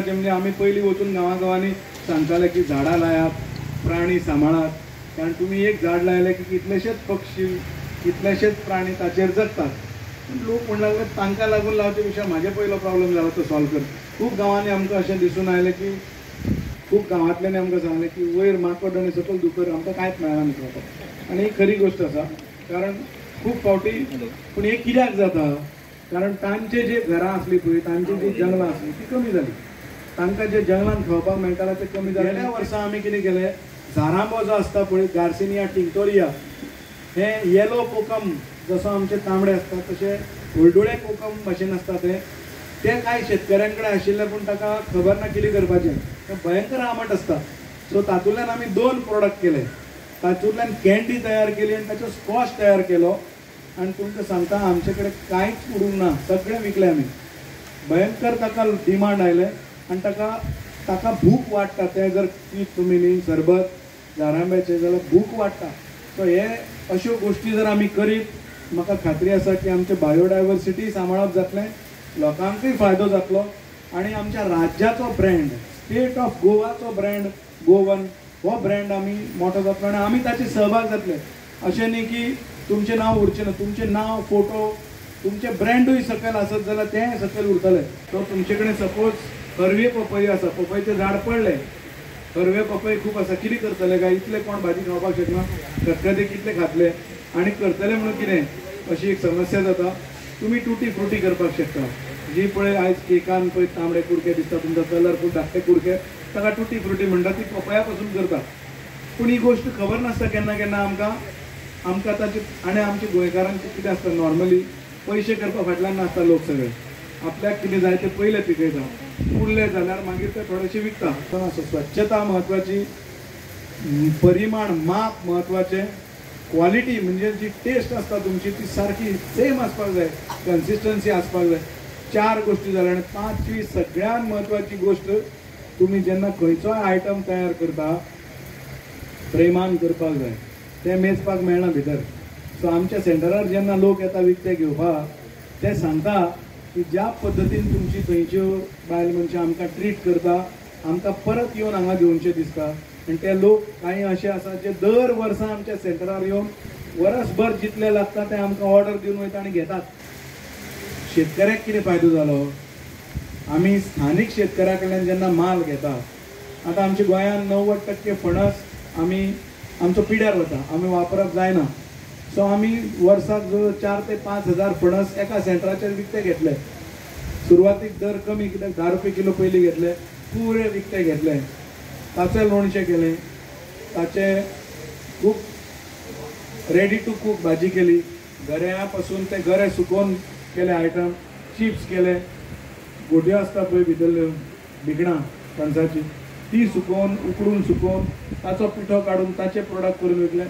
म्हणजे आम्ही पहिली वचून गावागावांनी सांगताले की झाडां लायात, प्राणी सांबाळात, कारण तुम्ही एक झाड लायले की कितलेशेच पक्षी कितलेशेच प्राणी ताचेर जगतात. पण लोक म्हणू लागले तांकां लागून लावचे पेक्षा म्हाजे पयलो प्रॉब्लेम जाला तो सॉल्व कर. खूब गांवांनी आमकां अशें दिसून आयलें की खूब गांवांतल्यानी आमकां सांगलें की वयर माकड आनी सकयल दुकर आमकां कांयच मेळना न्ही खावपाक. आनी ही खरी गोश्ट आसा, कारण खूब फावटी पूण हे कित्याक जाता, कारण तांचे जे घरां आसलीं पळय, तांची जी जंगलां आसलीं ती कमी जाली. तांकां जे जंगलान खावपाक मेळटालें तें कमी जालें. गेल्या वर्सा आमी कितें केलें, झारांबो जो आसता पळय, गार्सिनिया टिंक्टोरिया, हे येलो कोकम जसो आमचे तांबडे आसता तशे हळडुळे कोकम भाशेन आसता ते कांय शेतकऱ्यां कडेन आशिल्ले, पूण ताका खबर ना कितें करपाचें. तें भयंकर आंबट आसता. सो तातूंतल्यान आमी 2 प्रोडक्ट केले. तातूंतल्यान कँडी तयार केली आनी ताचो स्क्वॉश तयार केलो. आनी तुमकां सांगता आमचे कडेन कांयच उरूंक ना, सगळें विकलें आमी. भयंकर ताका डिमांड आयलें आनी ताका भूक वाडटा. तें जर पीत तुमी न्ही सरबत झारांब्याचें जाल्यार भूक वाडटा. सो हे अश्यो गोश्टी जर आमी करीत, म्हाका खात्री आसा की आमचें बायोडायवर्सिटी सांबाळप जातलें, लोकांकूय फायदो जातलो आनी आमच्या राज्याचो ब्रँड, स्टेट ऑफ गोवाचो ब्रँड गोवन, हो ब्रँड आमी मोठो जातलो आनी आमी ताचे सहभाग जातले. अशें न्ही की तुमचें नांव उरचें ना, तुमचें नांव, फोटो, तुमचें ब्रँडूय सकयल आसत जाल्यार तें सकयल उरतलें. सो तुमचे कडेन सपोज हरवे पपई आसा, पपईचें झाड पडलें, हरवे पपई खूब आसा, कितें करतले काय, इतले कोण भाजी खावपाक शकना, खतखते कितले खातले आनी करतले म्हणून कितें, अशी एक समस्या जाता. तुमी टुटी फ्रुटी करपाक शकता. जी पळय आयज केकान पळय तांबडे कुडके दिसता, तुमचो कलरफूल धाकटे कुडके, ताका टुटी फ्रुटी म्हणटा, ती पपया पासून करता. पूण ही गोश्ट खबर नासता केन्ना केन्ना आमकां ताचे. आनी आमच्या गोंयकारांचें कितें आसता, नॉर्मली पयशे करपा फाटल्यान नासता लोक सगळे. आपल्याक कितें जाय तें पयलें पिकयता, उरलें जाल्यार मागीर ते थोडेशे विकता. स्वच्छता महत्वाची, परिमाण माप महत्वाचें, क्वॉलिटी म्हणजे जी टेस्ट आसता तुमची ती सारकी सेम आसपाक जाय, कन्सिस्टन्सी आसपाक जाय. 4 गोश्टी जाल्या. आनी 5वी सगळ्यात महत्वाची गोश्ट, तुमी जेन्ना खंयचोय आयटम तयार करता प्रेमान करपाक जाय, तें मेजपाक मेळना भितर. सो आमच्या सेंटरार जेन्ना लोक येता विकते घेवपाक, ते सांगता की ज्या पद्दतीन तुमची थंयच्यो बायल मनशां आमकां ट्रीट करता, आमकां परत येवन हांगा घेवचें दिसता. आनी ते लोक कांय अशे आसा जे दर वर्सा आमच्या सेंटरार येवन वर्सभर जितले लागता ते आमकां ऑर्डर दिवन वयता आनी घेतात. शेतकऱ्याक कितें फायदो जालो, आमी स्थानीक शेतकऱ्या कडल्यान जेन्ना माल घेता, आतां आमच्या गोंयांत 90% फणस आमचो पिड्यार वता, आमी वापरप जायना. सो आमी वर्साक जो 4 ते 5 हजार फणस एका सेंटराचेर विकते घेतले. सुरवातीक दर कमी, कित्याक 10 रुपये किलो पयलीं घेतले, पुरे विकते घेतले. ताचें लोणचें केलें, ताचें खूब रेडी टू कूक भाजी केली, गऱ्या पासून ते गरे सुकोवन केले आयटम, चिप्स केले, गोड्यो आसता पळय भितरल्यो भिकणां फणसाची, ती सुकोवन उकडून सुकोवन ताचो पिठो काडून ताचे प्रोडक्ट करून विकले.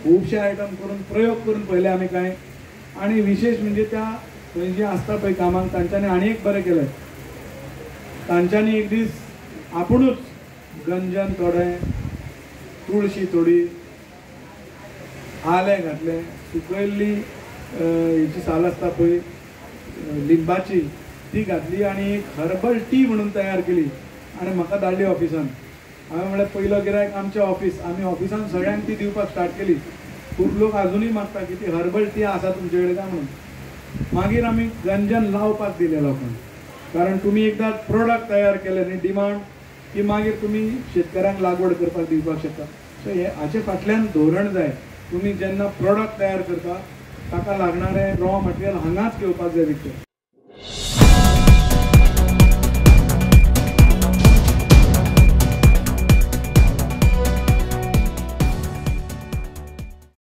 खुबशे आयटम करून प्रयोग करून पळयले आमी कांय. आनी विशेश म्हणजे त्या थंय जे आसता पळय कामाक, तांच्यांनी आनी एक बरें केलें. तांच्यांनी एक दीस आपुणूच गंजन थोडें, तुळशी थोडी, आलें घातलें, सुकयल्ली हेची साल आसता पळय लिंबाची, ती घातली आनी एक हर्बल टी म्हणून तयार केली आनी म्हाका धाडली ऑफिसान. हांवें म्हणलें पयलो गिरायक आमचें ऑफिस, आमी ऑफिसान सगळ्यांक ती दिवपाक स्टार्ट केली. खूब लोक अजुनूय मागता की ती हर्बल टी आसा तुमचे कडेन काय म्हणून. मागीर आमी गंजन लावपाक दिलें लोकांक, कारण तुमी एकदां प्रोडक्ट तयार केले न्ही, डिमांड, की मागीर तुमी शेतकऱ्यांक लागवड करपाक दिवपाक शकता. सो हाचे फाटल्यान धोरण जाय. तुमी जेन्ना प्रोडक्ट तयार करता ताका लागणारें रॉ मटेरियल हांगाच घेवपाक जाय विकतें.